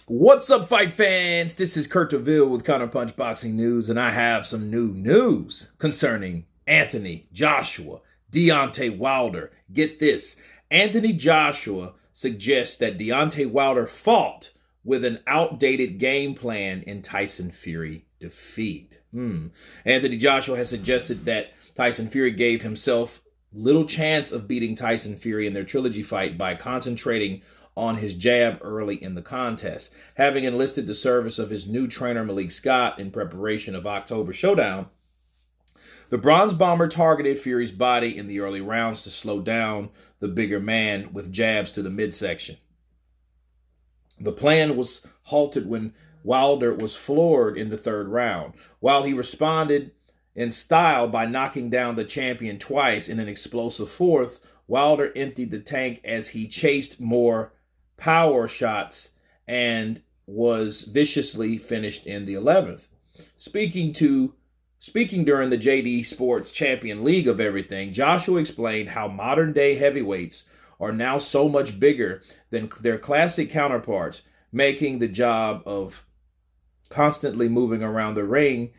What's up, fight fans? This is Kurt DeVille with Counterpunch Boxing News, and I have some new news concerning Anthony Joshua, Deontay Wilder. Get this. Anthony Joshua suggests that Deontay Wilder fought with an outdated game plan in Tyson Fury defeat. Anthony Joshua has suggested that Tyson Fury gave himself little chance of beating Tyson Fury in their trilogy fight by concentrating on his jab early in the contest. Having enlisted the service of his new trainer Malik Scott in preparation of October Showdown, the Bronze Bomber targeted Fury's body in the early rounds to slow down the bigger man with jabs to the midsection. The plan was halted when Wilder was floored in the third round. While he responded in style by knocking down the champion twice in an explosive fourth, Wilder emptied the tank as he chased more power shots and was viciously finished in the 11th. Speaking during the JD Sports Champion League of Everything, Joshua explained how modern-day heavyweights are now so much bigger than their classic counterparts, making the job of constantly moving around the ring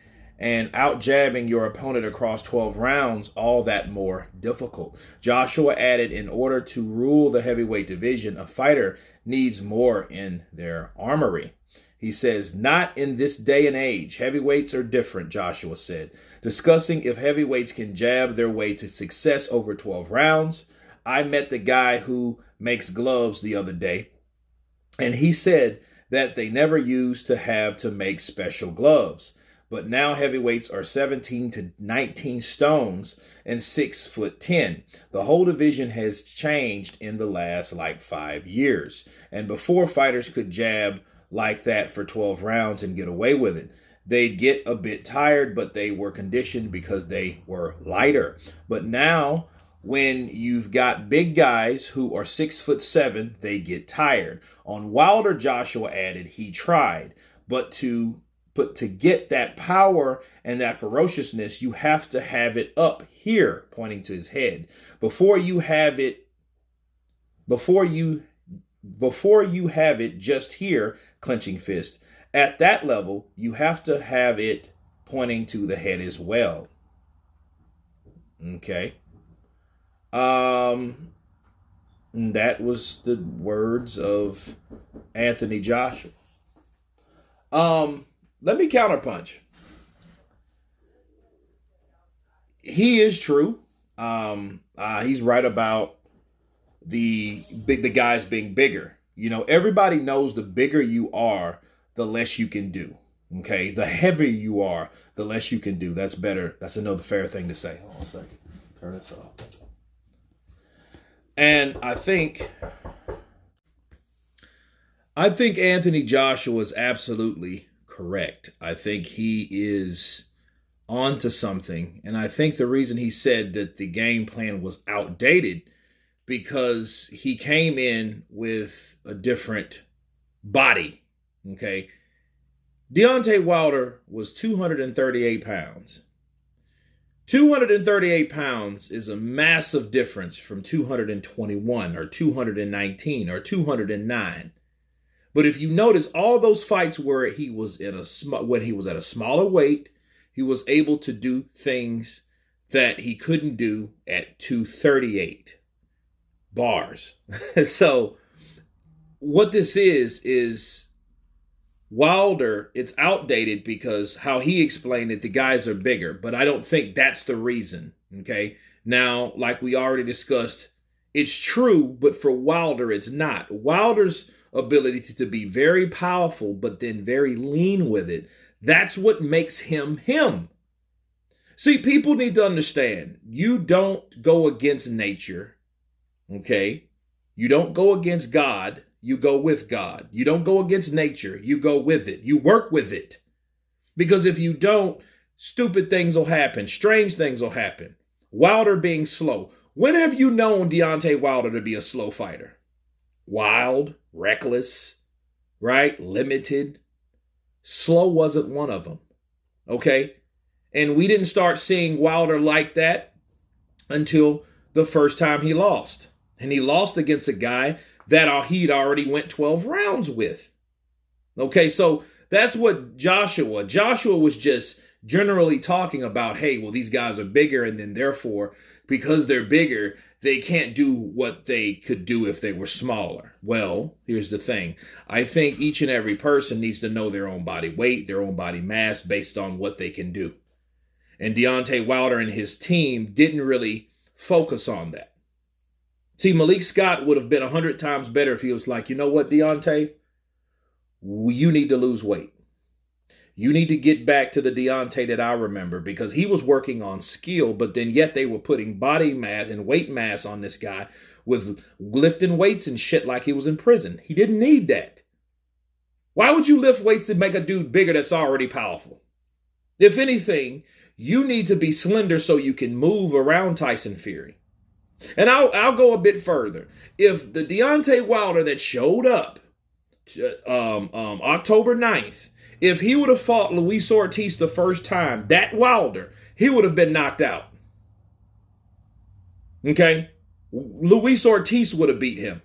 and out-jabbing your opponent across 12 rounds all that more difficult. Joshua added, in order to rule the heavyweight division, a fighter needs more in their armory. He says, not in this day and age. Heavyweights are different, Joshua said. Discussing if heavyweights can jab their way to success over 12 rounds, I met the guy who makes gloves the other day, and he said that they never used to have to make special gloves. But now heavyweights are 17 to 19 stones and 6'10". The whole division has changed in the last 5 years. And before, fighters could jab like that for 12 rounds and get away with it. They'd get a bit tired, but they were conditioned because they were lighter. But now, when you've got big guys who are 6'7", they get tired. On Wilder, Joshua added, he tried, but to get that power and that ferociousness, you have to have it up here, pointing to his head. Before you have it just here, clenching fist. At that level, you have to have it pointing to the head as well. Okay. That was the words of Anthony Joshua. Let me counterpunch. He is true. He's right about the guys being bigger. You know, everybody knows the bigger you are, the less you can do. Okay, the heavier you are, the less you can do. That's better. That's another fair thing to say. Hold on a second. Turn this off. And I think Anthony Joshua is absolutely correct. I think he is onto something. And I think the reason he said that the game plan was outdated because he came in with a different body. Okay. Deontay Wilder was 238 pounds. 238 pounds is a massive difference from 221 or 219 or 209. But if you notice, all those fights where he was when he was at a smaller weight, he was able to do things that he couldn't do at 238 bars. So what this is Wilder, it's outdated because how he explained it, the guys are bigger, but I don't think that's the reason. Okay. Now, like we already discussed, it's true, but for Wilder, it's not. Wilder's ability to be very powerful, but then very lean with it. That's what makes him him. See, people need to understand, you don't go against nature, okay? You don't go against God, you go with God. You don't go against nature, you go with it. You work with it. Because if you don't, stupid things will happen, strange things will happen. Wilder being slow. When have you known Deontay Wilder to be a slow fighter? Wild, reckless, right? Limited. Slow wasn't one of them. Okay? And we didn't start seeing Wilder like that until the first time he lost. And he lost against a guy that he'd already went 12 rounds with. Okay, so that's what Joshua was just generally talking about, hey, well, these guys are bigger, and then therefore, because they're bigger, they can't do what they could do if they were smaller. Well, here's the thing. I think each and every person needs to know their own body weight, their own body mass based on what they can do. And Deontay Wilder and his team didn't really focus on that. See, Malik Scott would have been 100 times better if he was like, you know what, Deontay? You need to lose weight. You need to get back to the Deontay that I remember, because he was working on skill, but then yet they were putting body mass and weight mass on this guy with lifting weights and shit like he was in prison. He didn't need that. Why would you lift weights to make a dude bigger that's already powerful? If anything, you need to be slender so you can move around Tyson Fury. And I'll go a bit further. If the Deontay Wilder that showed up October 9th, if he would have fought Luis Ortiz the first time, that Wilder, he would have been knocked out. Okay? Luis Ortiz would have beat him.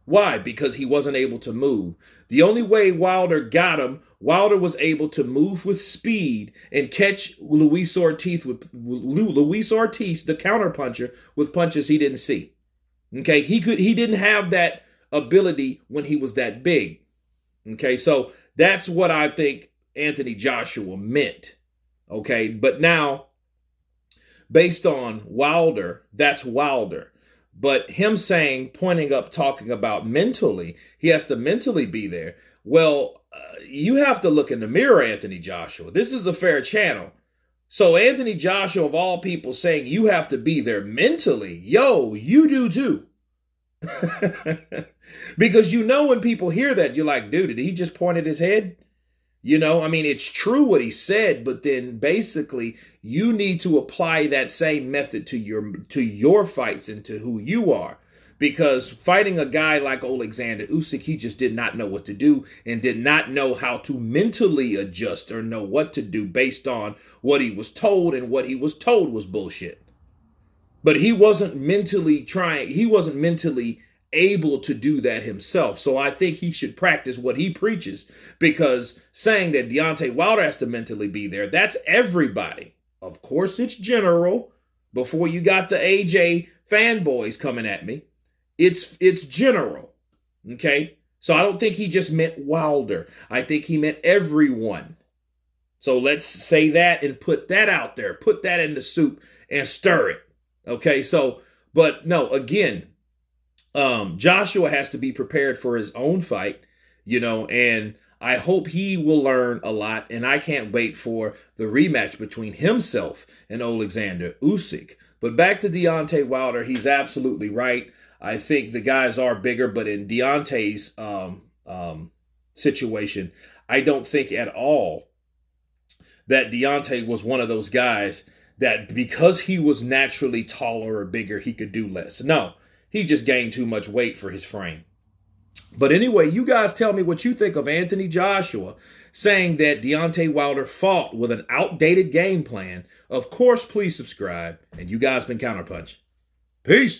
Why? Because he wasn't able to move. The only way Wilder got him, Wilder was able to move with speed and catch Luis Ortiz, the counterpuncher, with punches he didn't see. Okay? He didn't have that ability when he was that big. Okay? So that's what I think Anthony Joshua meant. Okay? But now, based on Wilder, that's Wilder. But him saying, pointing up, talking about mentally, he has to mentally be there. Well, you have to look in the mirror, Anthony Joshua. This is a fair channel. So Anthony Joshua, of all people, saying you have to be there mentally. Yo, you do too. Because you know when people hear that, you're like, dude, did he just point at his head? You know, I mean, it's true what he said, but then basically you need to apply that same method to your fights and to who you are. Because fighting a guy like Alexander Usyk, he just did not know what to do and did not know how to mentally adjust or know what to do based on what he was told, and what he was told was bullshit. But he wasn't mentally able to do that himself. So I think he should practice what he preaches, because saying that Deontay Wilder has to mentally be there, that's everybody. Of course, it's general. Before you got the AJ fanboys coming at me, it's general. Okay? So I don't think he just meant Wilder. I think he meant everyone. So let's say that and put that out there. Put that in the soup and stir it. Okay? So, but no, again, Joshua has to be prepared for his own fight, you know, and I hope he will learn a lot, and I can't wait for the rematch between himself and Alexander Usyk. But back to Deontay Wilder, he's absolutely right. I think the guys are bigger, but in Deontay's situation, I don't think at all that Deontay was one of those guys that because he was naturally taller or bigger, he could do less. No. He just gained too much weight for his frame. But anyway, you guys tell me what you think of Anthony Joshua saying that Deontay Wilder fought with an outdated game plan. Of course, please subscribe. And you guys been Counterpunch. Peace.